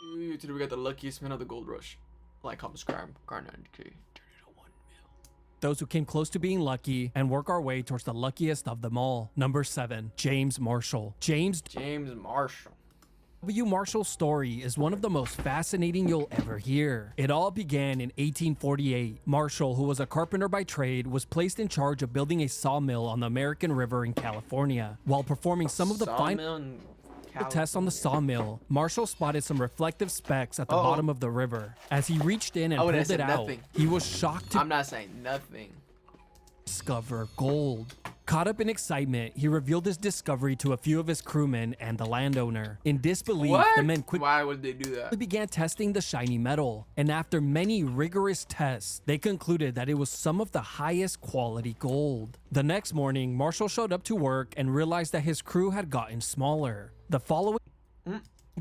Ooh, today we got the luckiest man of the gold rush. Like, comment, subscribe, grind 90k, turn it to 1 mil. Those who came close to being lucky and work our way towards the luckiest of them all. Number 7, James Marshall. James Marshall. W. Marshall's story is one of the most fascinating you'll ever hear. It all began in 1848. Marshall, who was a carpenter by trade, was placed in charge of building a sawmill on the American River in California. While performing some of the final tests on the sawmill, Marshall spotted some reflective specks at the bottom of the river. As he reached in and pulled it out, he was shocked to I'm not saying nothing. Discover gold. Caught up in excitement, he revealed his discovery to a few of his crewmen and the landowner. In disbelief, the men quickly Why would they do that? began testing the shiny metal, and after many rigorous tests, they concluded that it was some of the highest quality gold. The next morning, Marshall showed up to work and realized that his crew had gotten smaller. The following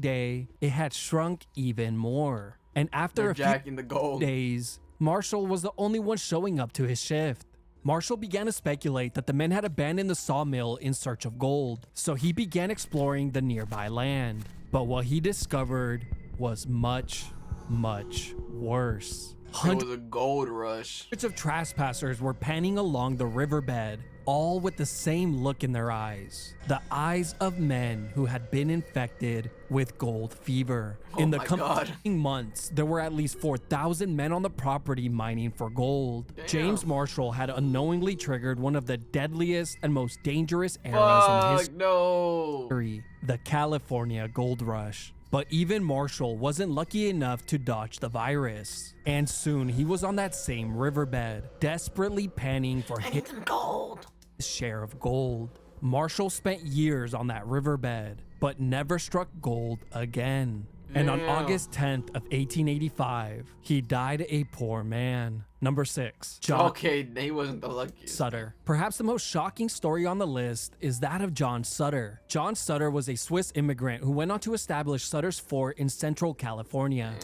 day, it had shrunk even more. And after a few days, Marshall was the only one showing up to his shift. Marshall began to speculate that the men had abandoned the sawmill in search of gold, so he began exploring the nearby land. But what he discovered was much, much worse. It was a gold rush. Hundreds of trespassers were panning along the riverbed, all with the same look in their eyes. The eyes of men who had been infected with gold fever. In the coming months, there were at least 4,000 men on the property mining for gold. Damn. James Marshall had unknowingly triggered one of the deadliest and most dangerous eras in history, the California Gold Rush. But even Marshall wasn't lucky enough to dodge the virus. And soon he was on that same riverbed, desperately panning for his share of gold. Marshall spent years on that riverbed, but never struck gold again. And on August 10th of 1885, he died a poor man. Number 6, John he wasn't the luckiest. Sutter. Perhaps the most shocking story on the list is that of John Sutter. John Sutter was a Swiss immigrant who went on to establish Sutter's Fort in central California.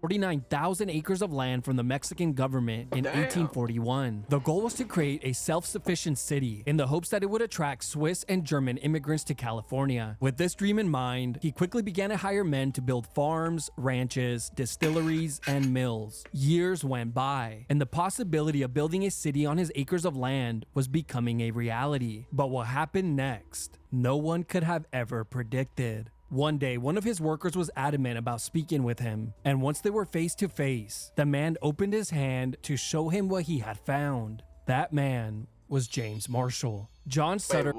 49,000 acres of land from the Mexican government in 1841. The goal was to create a self-sufficient city in the hopes that it would attract Swiss and German immigrants to California. With this dream in mind, he quickly began to hire men to build farms, ranches, distilleries, and mills. Years went by, and the possibility of building a city on his acres of land was becoming a reality. But what happened next, no one could have ever predicted. One day, one of his workers was adamant about speaking with him, and once they were face to face, the man opened his hand to show him what he had found. That man was James Marshall. John Sutter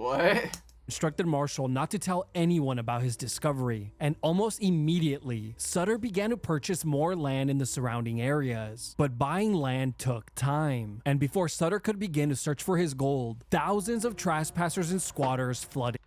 instructed Marshall not to tell anyone about his discovery, and almost immediately, Sutter began to purchase more land in the surrounding areas. But buying land took time, and before Sutter could begin to search for his gold, thousands of trespassers and squatters flooded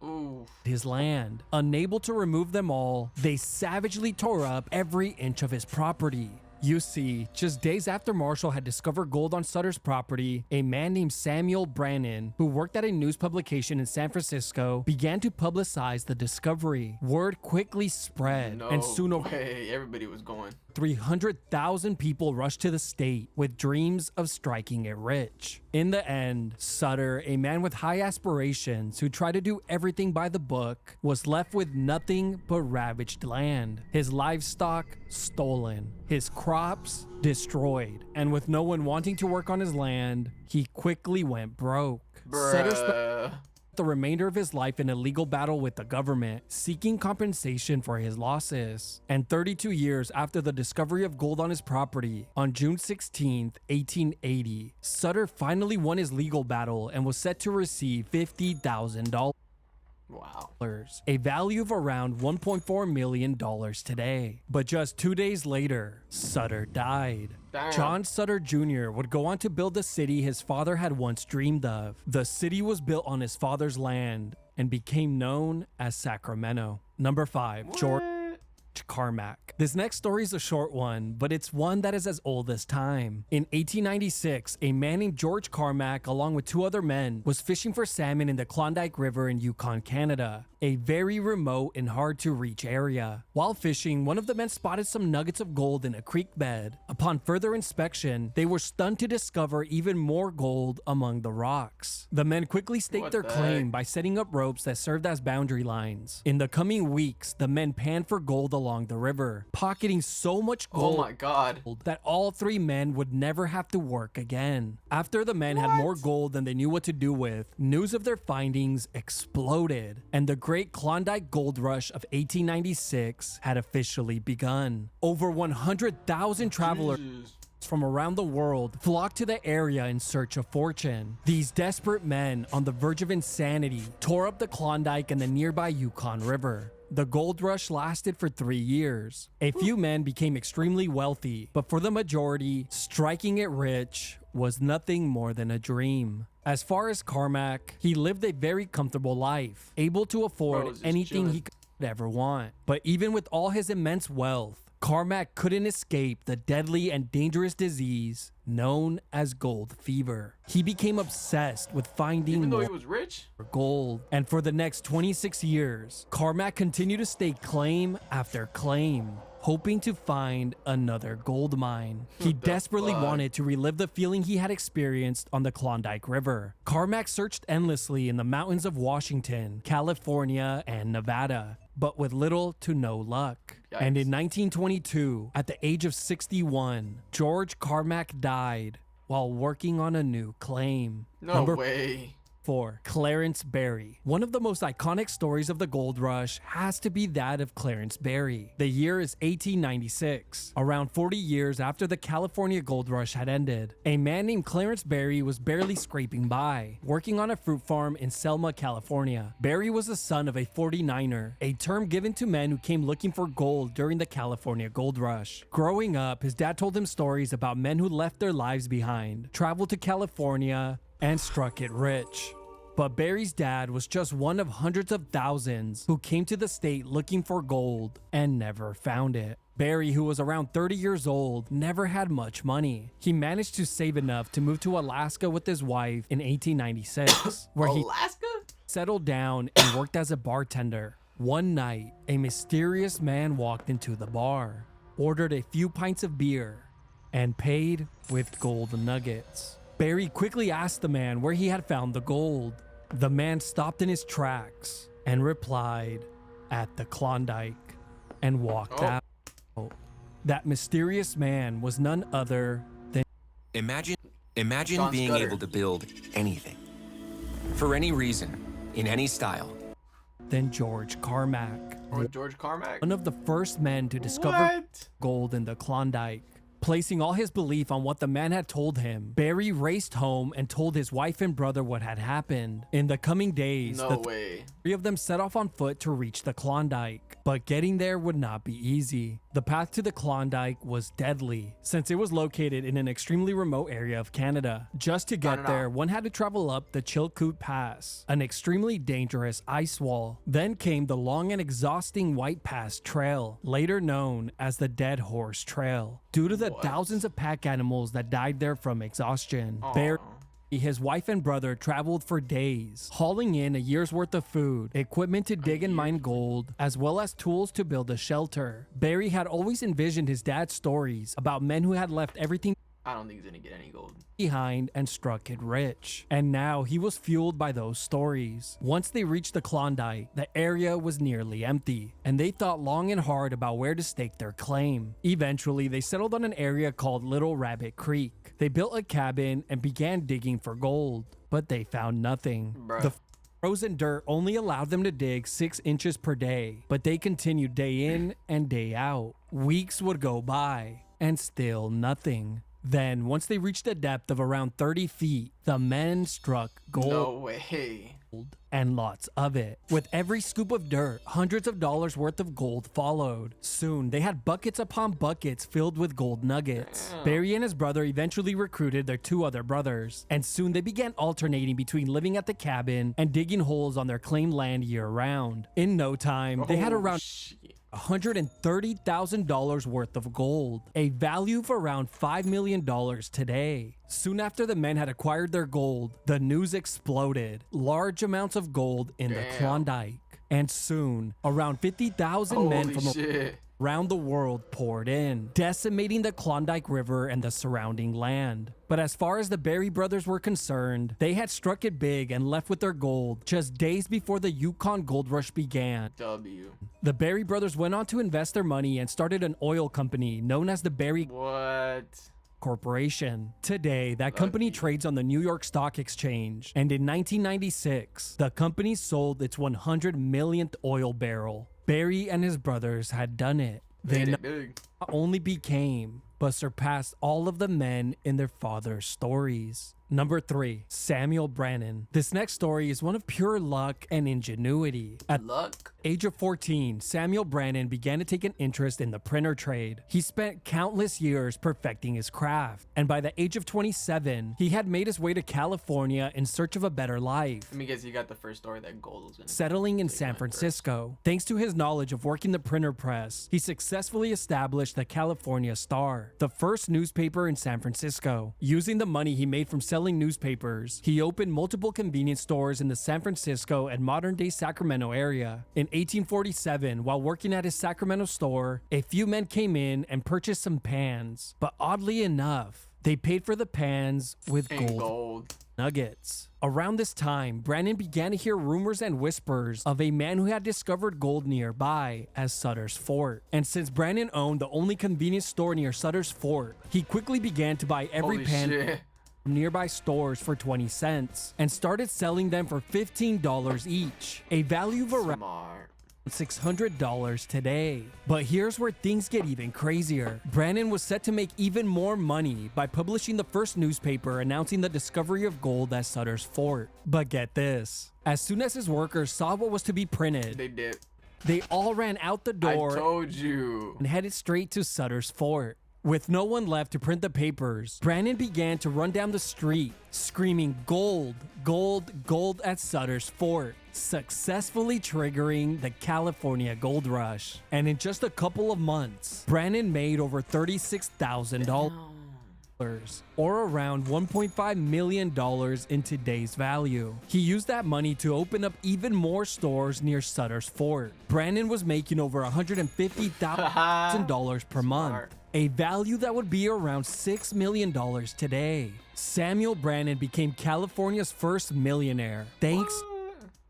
his land. Unable to remove them all, they savagely tore up every inch of his property. You see, just days after Marshall had discovered gold on Sutter's property, a man named Samuel Brannan, who worked at a news publication in San Francisco, began to publicize the discovery. Word quickly spread, and soon everybody was going. 300,000 people rushed to the state with dreams of striking it rich. In the end, Sutter, a man with high aspirations who tried to do everything by the book, was left with nothing but ravaged land. His livestock stolen, his crops destroyed, and with no one wanting to work on his land, he quickly went broke. Sutter spent the remainder of his life in a legal battle with the government, seeking compensation for his losses. And 32 years after the discovery of gold on his property, on June 16, 1880, Sutter finally won his legal battle and was set to receive $50,000. Wow. A value of around $1.4 million today. But just 2 days later, Sutter died. Damn. John Sutter Jr. would go on to build the city his father had once dreamed of. The city was built on his father's land and became known as Sacramento. Number 5, George Carmack. This next story is a short one, but it's one that is as old as time. In 1896, a man named George Carmack, along with 2 other men, was fishing for salmon in the Klondike River in Yukon, Canada, a very remote and hard to reach area. While fishing, one of the men spotted some nuggets of gold in a creek bed. Upon further inspection, they were stunned to discover even more gold among the rocks. The men quickly staked their claim by setting up ropes that served as boundary lines. In the coming weeks, the men panned for gold along along the river, pocketing so much Oh gold my god. that all three men would never have to work again. After the men had more gold than they knew what to do with, news of their findings exploded, and the Great Klondike Gold Rush of 1896 had officially begun. Over 100,000 travelers Jesus. from around the world flocked to the area in search of fortune. These desperate men, on the verge of insanity, tore up the Klondike and the nearby Yukon River. The gold rush lasted for 3 years. A few men became extremely wealthy, but for the majority, striking it rich was nothing more than a dream. As far as Carmack, he lived a very comfortable life, able to afford Bro, just anything chilling. he could ever want. But even with all his immense wealth, Carmack couldn't escape the deadly and dangerous disease known as gold fever. He became obsessed with finding Even though more he was rich? gold, and for the next 26 years, Carmack continued to stake claim after claim, hoping to find another gold mine. He desperately fuck? wanted to relive the feeling he had experienced on the Klondike River. Carmack searched endlessly in the mountains of Washington, California, and Nevada, but with little to no luck. Yikes. And in 1922, at the age of 61, George Carmack died while working on a new claim. No way. 4. Clarence Berry. One of the most iconic stories of the gold rush has to be that of Clarence Berry. The year is 1896, around 40 years after the California gold rush had ended. A man named Clarence Berry was barely scraping by, working on a fruit farm in Selma, California. Berry was the son of a 49er, a term given to men who came looking for gold during the California gold rush. Growing up, his dad told him stories about men who left their lives behind, traveled to California, and struck it rich. But Berry's dad was just one of hundreds of thousands who came to the state looking for gold and never found it. Berry, who was around 30 years old, never had much money. He managed to save enough to move to Alaska with his wife in 1896, where he Alaska? settled down and worked as a bartender. One night, a mysterious man walked into the bar, ordered a few pints of beer, and paid with gold nuggets. Berry quickly asked the man where he had found the gold. The man stopped in his tracks and replied, "At the Klondike," and walked out. That mysterious man was none other than Imagine John being Scudder. able to build anything, for any reason, in any style. George Carmack, Or George Carmack? one of the first men to discover What? gold in the Klondike. Placing all his belief on what the man had told him, Berry raced home and told his wife and brother what had happened. In the coming days, No the way. three of them set off on foot to reach the Klondike, but getting there would not be easy. The path to the Klondike was deadly, since it was located in an extremely remote area of Canada. Just to get there, one had to travel up the Chilkoot Pass, an extremely dangerous ice wall. Then came the long and exhausting White Pass Trail, later known as the Dead Horse Trail, due to the thousands of pack animals that died there from exhaustion. Berry, his wife and brother traveled for days, hauling in a year's worth of food, equipment to dig and mine gold, as well as tools to build a shelter. Berry had always envisioned his dad's stories about men who had left everything I don't think he's gonna get any gold. behind and struck it rich. And now he was fueled by those stories. Once they reached the Klondike, the area was nearly empty, and they thought long and hard about where to stake their claim. Eventually, they settled on an area called Little Rabbit Creek. They built a cabin and began digging for gold, but they found nothing. Bruh. The frozen dirt only allowed them to dig 6 inches per day, but they continued day in and day out. Weeks would go by, and still nothing. Then, once they reached a depth of around 30 feet, the men struck gold. No way. And lots of it. With every scoop of dirt, hundreds of dollars worth of gold followed. Soon, they had buckets upon buckets filled with gold nuggets. Berry and his brother eventually recruited their 2 other brothers, and soon they began alternating between living at the cabin and digging holes on their claimed land year-round. In no time, they had around Shit. $130,000 worth of gold, a value of around $5 million today. Soon after the men had acquired their gold, the news exploded. Large amounts of gold in the Damn. Klondike. And soon, around 50,000 men Holy from shit. around the world poured in, decimating the Klondike River and the surrounding land. But as far as the Berry brothers were concerned, they had struck it big and left with their gold just days before the Yukon Gold Rush began. W. The Berry brothers went on to invest their money and started an oil company known as the Berry What? Corporation. Today, that company trades on the New York Stock Exchange, and in 1996, the company sold its 100 millionth oil barrel. Barry and his brothers had done it. They Made not it big. only became, but surpassed all of the men in their father's stories. Number 3, Samuel Brannan. This next story is one of pure luck and ingenuity. At Luck. age of 14, Samuel Brannan began to take an interest in the printer trade. He spent countless years perfecting his craft, and by the age of 27, he had made his way to California in search of a better life. Let me guess, you got the first story that gold was gonna Settling in take San my Francisco. Thanks to his knowledge of working the printer press, he successfully established the California Star, the first newspaper in San Francisco. Using the money he made from selling newspapers, he opened multiple convenience stores in the San Francisco and modern-day Sacramento area. In 1847, while working at his Sacramento store, a few men came in and purchased some pans. But oddly enough, they paid for the pans with And gold gold. nuggets. Around this time, Brannan began to hear rumors and whispers of a man who had discovered gold nearby as Sutter's Fort. And since Brannan owned the only convenience store near Sutter's Fort, he quickly began to buy every Holy pan shit. from nearby stores for 20 cents and started selling them for $15 each, a value of around Smart. $600 today. But here's where things get even crazier. Brannan was set to make even more money by publishing the first newspaper announcing the discovery of gold at Sutter's Fort. But get this, as soon as his workers saw what was to be printed, They did. they all ran out the I door told you. and headed straight to Sutter's Fort. With no one left to print the papers, Brannan began to run down the street, screaming gold, gold, gold at Sutter's Fort, successfully triggering the California Gold Rush. And in just a couple of months, Brannan made over $36,000, or around $1.5 million in today's value. He used that money to open up even more stores near Sutter's Fort. Brannan was making over $150,000 per month, Smart. a value that would be around $6 million today. Samuel Brannan became California's first millionaire, thanks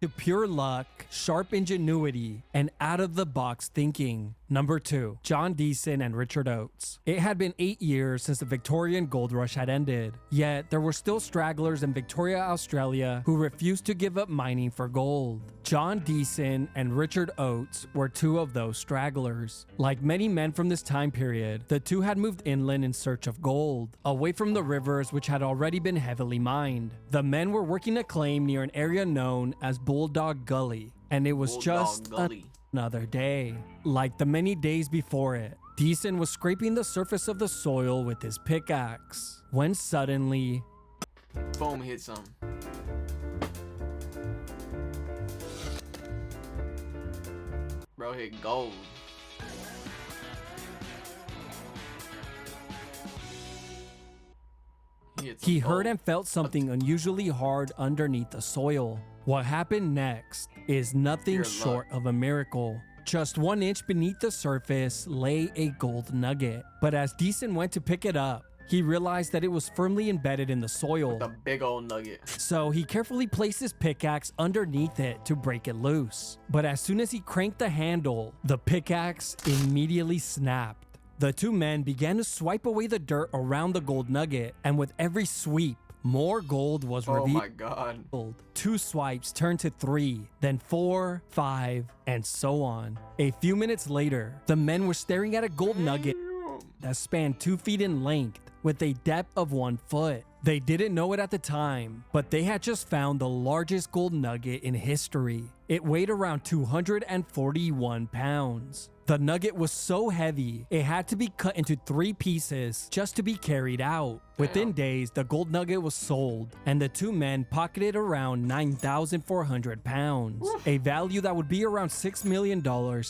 to pure luck, sharp ingenuity, and out-of-the-box thinking. Number 2, John Deason and Richard Oates. It had been 8 years since the Victorian Gold Rush had ended, yet there were still stragglers in Victoria, Australia who refused to give up mining for gold. John Deason and Richard Oates were two of those stragglers. Like many men from this time period, the two had moved inland in search of gold, away from the rivers which had already been heavily mined. The men were working a claim near an area known as Bulldog Gully, and it was Bulldog just Gully. another day. Like the many days before it, Deason was scraping the surface of the soil with his pickaxe, when suddenly, Boom, hit some. Bro hit gold. hit some he heard gold. and felt something unusually hard underneath the soil. What happened next is nothing Pure short luck. of a miracle. Just 1 inch beneath the surface lay a gold nugget. But as Deason went to pick it up, he realized that it was firmly embedded in the soil. The big old nugget. So he carefully placed his pickaxe underneath it to break it loose. But as soon as he cranked the handle, the pickaxe immediately snapped. The two men began to swipe away the dirt around the gold nugget, and with every sweep, more gold was Oh revealed. my god. 2 swipes turned to 3, then 4, 5, and so on. A few minutes later, the men were staring at a gold nugget that spanned 2 feet in length with a depth of 1 foot. They didn't know it at the time, but they had just found the largest gold nugget in history. It weighed around 241 pounds. The nugget was so heavy, it had to be cut into 3 pieces just to be carried out. Within days, the gold nugget was sold, and the two men pocketed around 9,400 pounds, a value that would be around $6 million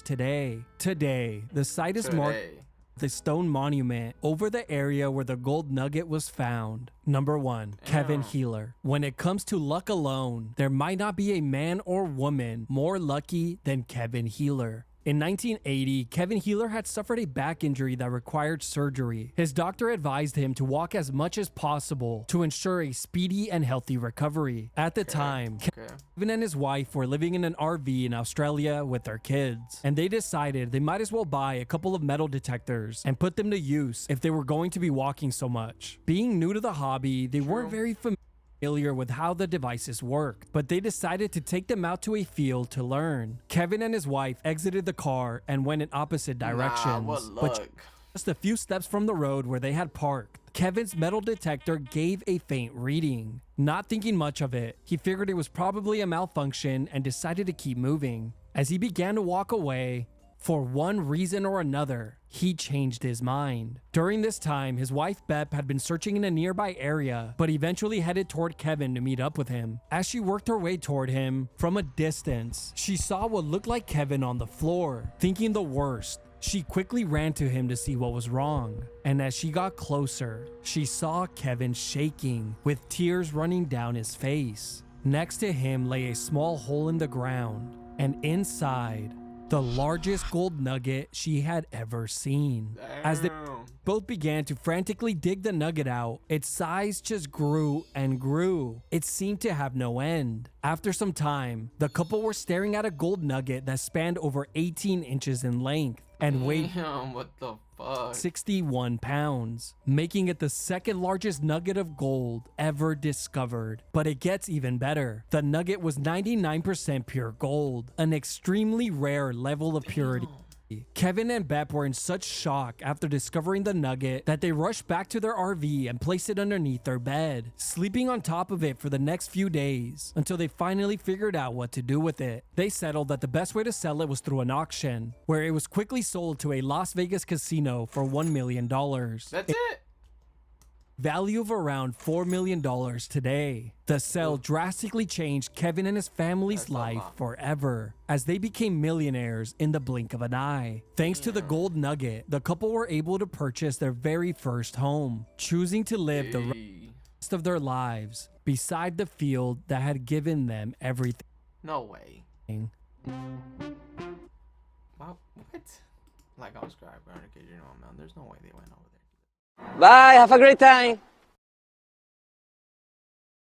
today. Today, the site is marked Today. with a stone monument over the area where the gold nugget was found. Number 1, Kevin Healer. When it comes to luck alone, there might not be a man or woman more lucky than Kevin Healer. In 1980, Kevin Healer had suffered a back injury that required surgery. His doctor advised him to walk as much as possible to ensure a speedy and healthy recovery. At the time, Kevin and his wife were living in an RV in Australia with their kids, and they decided they might as well buy a couple of metal detectors and put them to use if they were going to be walking so much. Being new to the hobby, they weren't very familiar with how the devices worked, but they decided to take them out to a field to learn. Kevin and his wife exited the car and went in opposite directions, but just a few steps from the road where they had parked, Kevin's metal detector gave a faint reading. Not thinking much of it, he figured it was probably a malfunction and decided to keep moving. As he began to walk away, for one reason or another, he changed his mind. During this time, his wife Beth had been searching in a nearby area, but eventually headed toward Kevin to meet up with him. As she worked her way toward him, from a distance, she saw what looked like Kevin on the floor. Thinking the worst, she quickly ran to him to see what was wrong. And as she got closer, she saw Kevin shaking, with tears running down his face. Next to him lay a small hole in the ground, and inside, the largest gold nugget she had ever seen. As they both began to frantically dig the nugget out, its size just grew and grew. It seemed to have no end. After some time, the couple were staring at a gold nugget that spanned over 18 inches in length and weighed what the fuck? 61 pounds, making it the second largest nugget of gold ever discovered. But it gets even better. The nugget was 99% pure gold, an extremely rare level of purity. Kevin and Bep were in such shock after discovering the nugget that they rushed back to their RV and placed it underneath their bed, sleeping on top of it for the next few days until they finally figured out what to do with it. They settled that the best way to sell it was through an auction, where it was quickly sold to a Las Vegas casino for $1 million. That's it? Value of around $4 million today. The sale drastically changed Kevin and his family's life forever, as they became millionaires in the blink of an eye. Thanks to the gold nugget, the couple were able to purchase their very first home, choosing to live the rest of their lives beside the field that had given them everything. No way. Wow, what? Like, I was subscribed, man. There's no way they went over there. Bye, have a great time.